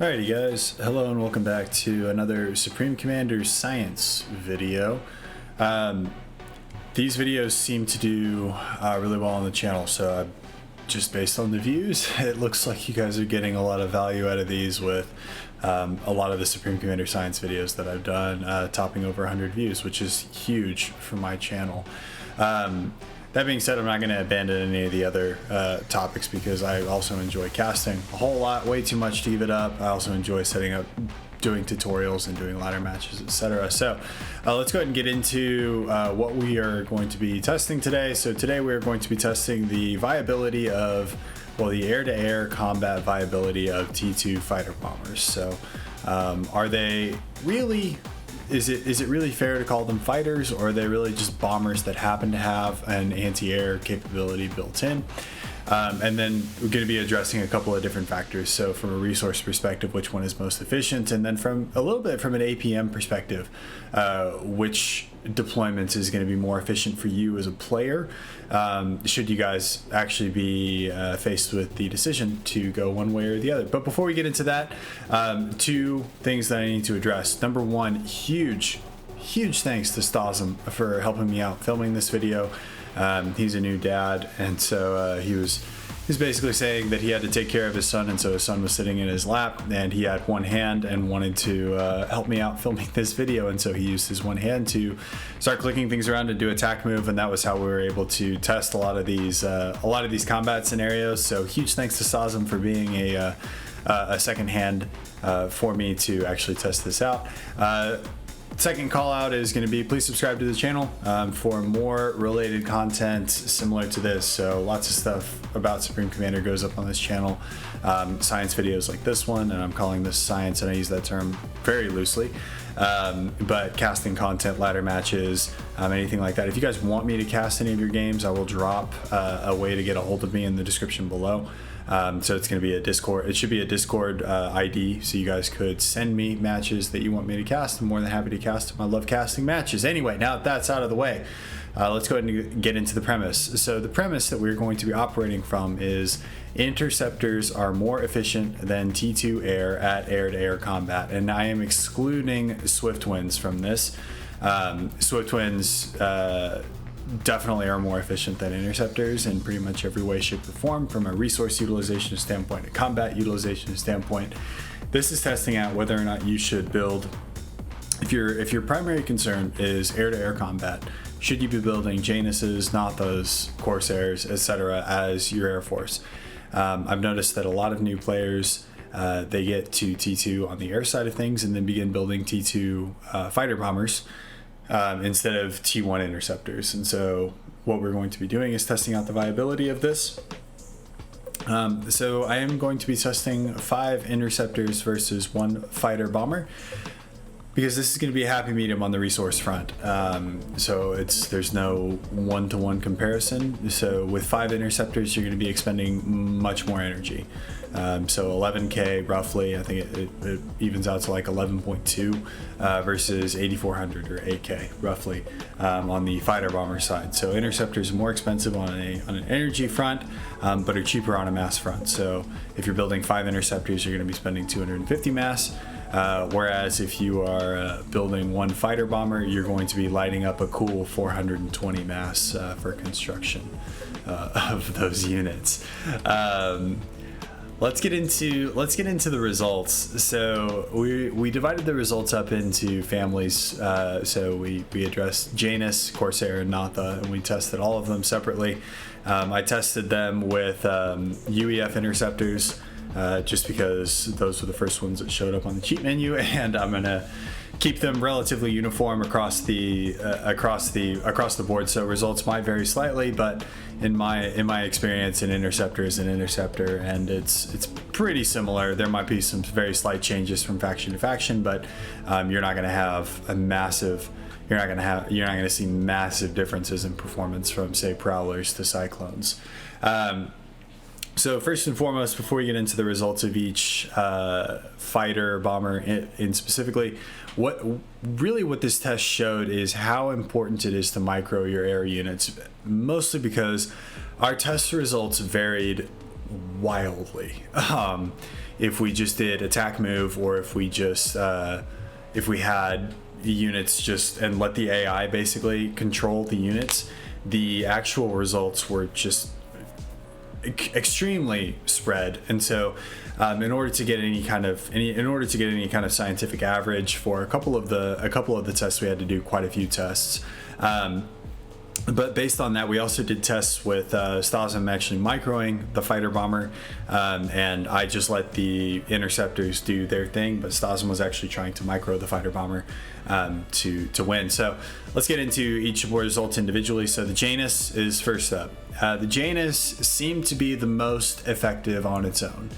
Alrighty guys, hello and welcome back to another Supreme Commander Science video. These videos seem to do really well on the channel, so just based on the views, it looks like you guys are getting a lot of value out of these with a lot of the Supreme Commander Science videos that I've done topping over 100 views, which is huge for my channel. That being said, I'm not going to abandon any of the other topics because I also enjoy casting a whole lot, way too much to give it up. I also enjoy setting up, doing tutorials and doing ladder matches, etc. So let's go ahead and get into what we are going to be testing today. So today we're going to be testing the viability of, well, the air-to-air combat viability of T2 fighter bombers. So are they really... Is it really fair to call them fighters, or are they really just bombers that happen to have an anti-air capability built in? And then we're going to be addressing a couple of different factors. So from a resource perspective, which one is most efficient, and then from a little bit from an APM perspective, which deployment is going to be more efficient for you as a player, should you guys actually be faced with the decision to go one way or the other. But before we get into that, two things that I need to address. Number one, huge thanks to Stasm for helping me out filming this video. He's a new dad, and so he's basically saying that he had to take care of his son, and so his son was sitting in his lap, and he had one hand and wanted to help me out filming this video, and so he used his one hand to start clicking things around to do attack move, and that was how we were able to test a lot of these combat scenarios. So huge thanks to Stasm for being a second hand for me to actually test this out. Second call out is going to be, please subscribe to the channel for more related content similar to this. So lots of stuff about Supreme Commander goes up on this channel. Science videos like this one, and I'm calling this science, and I use that term very loosely. But casting content, ladder matches, anything like that. If you guys want me to cast any of your games, I will drop a way to get a hold of me in the description below. So it's going to be a Discord. It should be a Discord ID, so you guys could send me matches that you want me to cast. I'm more than happy to cast them. I love casting matches. Anyway, now that that's out of the way, let's go ahead and get into the premise. So the premise that we're going to be operating from is Interceptors are more efficient than T2 air at air-to-air combat, and I am excluding Swift Winds from this. Swift Winds definitely are more efficient than Interceptors in pretty much every way, shape, or form, from a resource utilization standpoint, a combat utilization standpoint. This is testing out whether or not you should build, if your primary concern is air-to-air combat, should you be building Januses, Nathas, Corsairs, etc. as your air force? I've noticed that a lot of new players, they get to T2 on the air side of things and then begin building T2 fighter bombers instead of T1 interceptors. And so what we're going to be doing is testing out the viability of this. So I am going to be testing 5 interceptors versus 1 fighter bomber, because this is going to be a happy medium on the resource front. So there's no one-to-one comparison. So with 5 interceptors, you're going to be expending much more energy. So 11k roughly, I think it evens out to like 11.2 versus 8400 or 8k roughly on the fighter bomber side. So interceptors are more expensive on an energy front, but are cheaper on a mass front. So if you're building 5 interceptors, you're going to be spending 250 mass. Whereas if you are building 1 fighter bomber, you're going to be lighting up a cool 420 mass for construction of those units. Let's get into the results. So we divided the results up into families. So we addressed Janus, Corsair, and Natha, and we tested all of them separately. I tested them with UEF interceptors, just because those were the first ones that showed up on the cheat menu, and I'm gonna keep them relatively uniform across the board. So results might vary slightly, but in my experience, an interceptor is an interceptor, and it's pretty similar. There might be some very slight changes from faction to faction, but you're not going to have a massive. You're not going to see massive differences in performance from, say, Prowlers to Cyclones. So first and foremost, before we get into the results of each fighter, bomber in specifically, what this test showed is how important it is to micro your air units, mostly because our test results varied wildly. If we just did attack move, or if we just if we had units just and let the AI basically control the units, the actual results were just extremely spread. And so in order to get any kind of scientific average for a couple of the tests, we had to do quite a few tests. But based on that, we also did tests with Stasm actually microing the fighter bomber, and I just let the Interceptors do their thing, but Stasm was actually trying to micro the fighter bomber to win. So let's get into each results individually. So the Janus is first up. The Janus seemed to be the most effective on its own.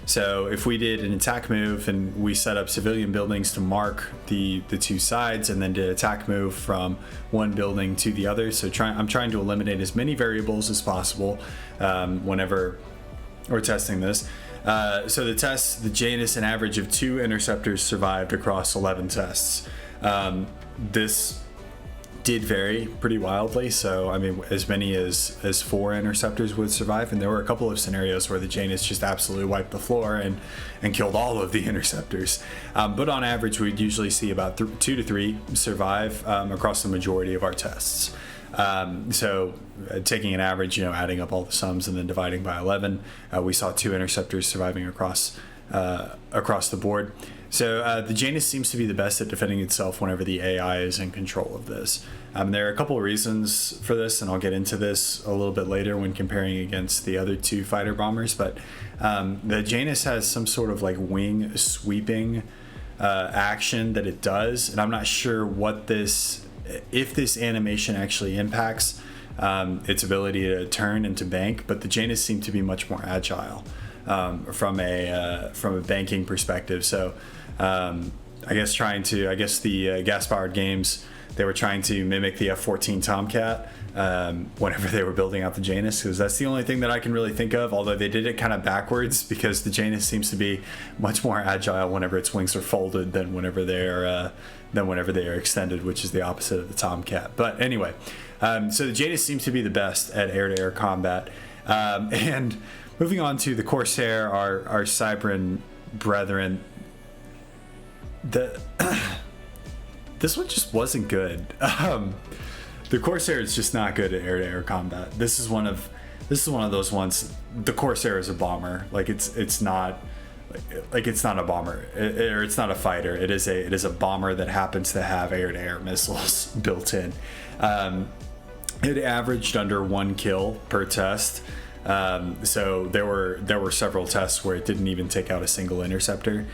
So if we did an attack move and we set up civilian buildings to mark the two sides, and then did attack move from one building to the other, so I'm trying to eliminate as many variables as possible whenever we're testing this. So the Janus, an average of 2 Interceptors survived across 11 tests. This did vary pretty wildly, so I mean as many as 4 Interceptors would survive, and there were a couple of scenarios where the Janus just absolutely wiped the floor and killed all of the Interceptors, but on average we'd usually see about 2 to 3 survive across the majority of our tests. So taking an average, adding up all the sums and then dividing by 11, we saw 2 Interceptors surviving across the board. So the Janus seems to be the best at defending itself whenever the AI is in control of this. There are a couple of reasons for this, and I'll get into this a little bit later when comparing against the other 2 fighter bombers, but the Janus has some sort of like wing sweeping action that it does, and I'm not sure if this animation actually impacts its ability to turn and to bank, but the Janus seem to be much more agile from a banking perspective. So I guess the gas-powered games, they were trying to mimic the F-14 Tomcat whenever they were building out the Janus, because that's the only thing that I can really think of, although they did it kind of backwards, because the Janus seems to be much more agile whenever its wings are folded than whenever they are extended, which is the opposite of the Tomcat. But anyway, so the Janus seems to be the best at air-to-air combat. And moving on to the Corsair, our Cybran brethren, this one just wasn't good. The Corsair is just not good at air-to-air combat. This is one of those ones. The Corsair is a bomber. It's not a bomber, or it's not a fighter. It is a bomber that happens to have air-to-air missiles built in. It averaged under 1 kill per test. So there were several tests where it didn't even take out a single Interceptor.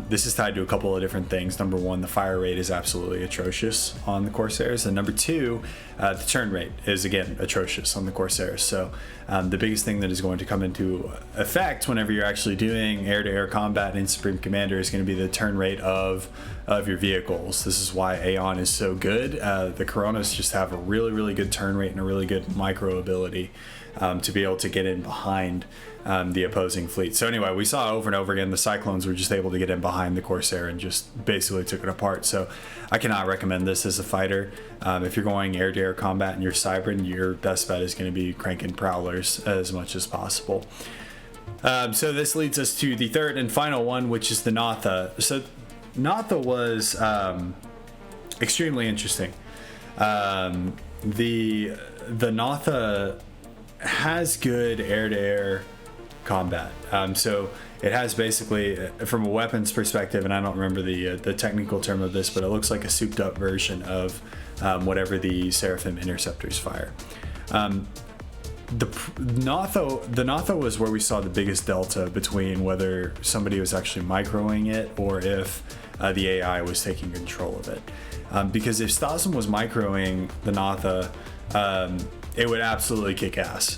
This is tied to a couple of different things. Number 1, the fire rate is absolutely atrocious on the Corsairs, and number 2, the turn rate is again atrocious on the Corsairs. So the biggest thing that is going to come into effect whenever you're actually doing air-to-air combat in Supreme Commander is going to be the turn rate of your vehicles. This is why Aeon is so good. The Coronas just have a really, really good turn rate and a really good micro ability to be able to get in behind the opposing fleet. So anyway, we saw over and over again the Cyclones were just able to get in behind the Corsair and just basically took it apart. So I cannot recommend this as a fighter. If you're going air-to-air combat and you're Cybran, your best bet is going to be cranking Prowlers as much as possible. So this leads us to the third and final one, which is the Natha. So Natha was extremely interesting. The Natha has good air-to-air combat. So it has basically, from a weapons perspective, and I don't remember the technical term of this, but it looks like a souped up version of whatever the Seraphim Interceptors fire. The Natha was where we saw the biggest delta between whether somebody was actually microing it or if the AI was taking control of it. Because if Stasm was microing the Natha, it would absolutely kick ass.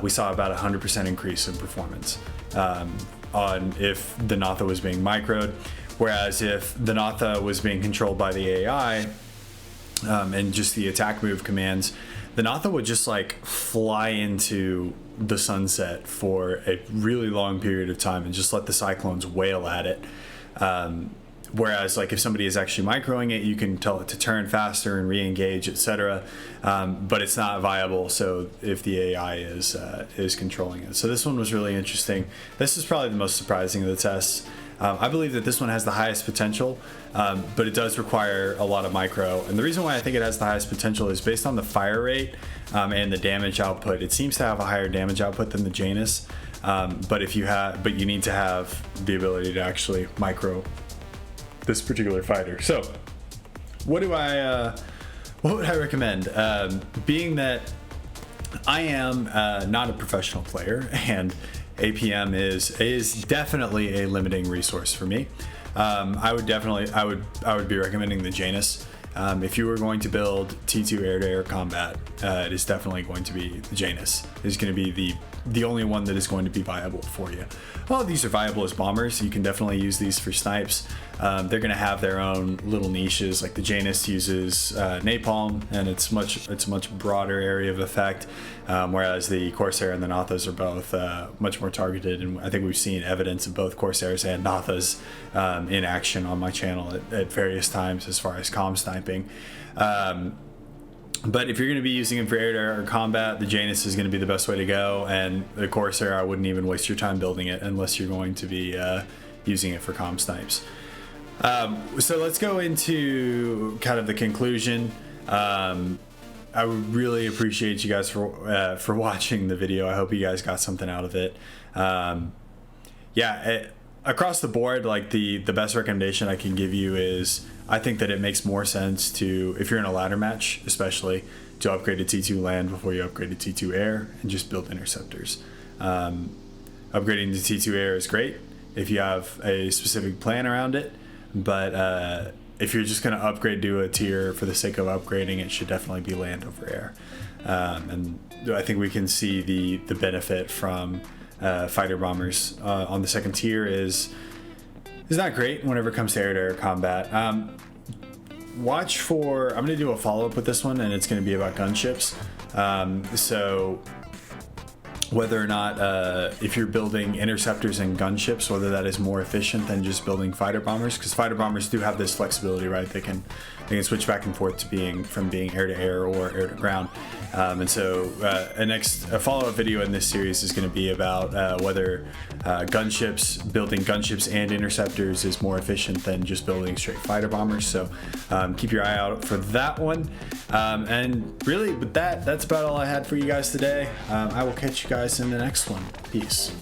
We saw about 100% increase in performance on if the Natha was being microed, whereas if the Natha was being controlled by the AI and just the attack move commands, the Natha would just fly into the sunset for a really long period of time and just let the Cyclones wail at it Whereas like if somebody is actually microing it, you can tell it to turn faster and re-engage, etc. But it's not viable. So if the AI is controlling it, so this one was really interesting. This is probably the most surprising of the tests. I believe that this one has the highest potential, but it does require a lot of micro. And the reason why I think it has the highest potential is based on the fire rate and the damage output. It seems to have a higher damage output than the Janus, but you need to have the ability to actually micro this particular fighter. So what would I recommend? Being that I am not a professional player, and APM is definitely a limiting resource for me, I would be recommending the Janus. If you were going to build T2 air-to-air combat, it is definitely going to be the Janus. It's going to be the only one that is going to be viable for you. All of these are viable as bombers. You can definitely use these for snipes. They're going to have their own little niches. Like the Janus uses napalm, and it's a much broader area of effect, whereas the Corsair and the Nathas are both much more targeted. And I think we've seen evidence of both Corsairs and Nathas in action on my channel at various times as far as comm sniping. But if you're going to be using them for air-to-air combat, the Janus is going to be the best way to go, and the Corsair, I wouldn't even waste your time building it unless you're going to be using it for comm snipes. So let's go into kind of the conclusion. I would really appreciate you guys for watching the video. I hope you guys got something out of it. Across the board, like the best recommendation I can give you is, I think that it makes more sense to, if you're in a ladder match especially, to upgrade to T2 land before you upgrade to T2 air and just build interceptors. Upgrading to T2 air is great if you have a specific plan around it, but if you're just going to upgrade to a tier for the sake of upgrading, it should definitely be land over air. And I think we can see the benefit from fighter bombers on the second tier is not great whenever it comes to air-to-air combat. Watch for, I'm going to do a follow-up with this one, and it's going to be about gunships. So whether or not, if you're building interceptors and gunships, whether that is more efficient than just building fighter bombers, because fighter bombers do have this flexibility, right? They can switch back and forth to being air to air or air to ground. And so a follow-up video in this series is going to be about whether building gunships and interceptors is more efficient than just building straight fighter bombers. So keep your eye out for that one. And really, with that's about all I had for you guys today. I will catch you guys in the next one. Peace.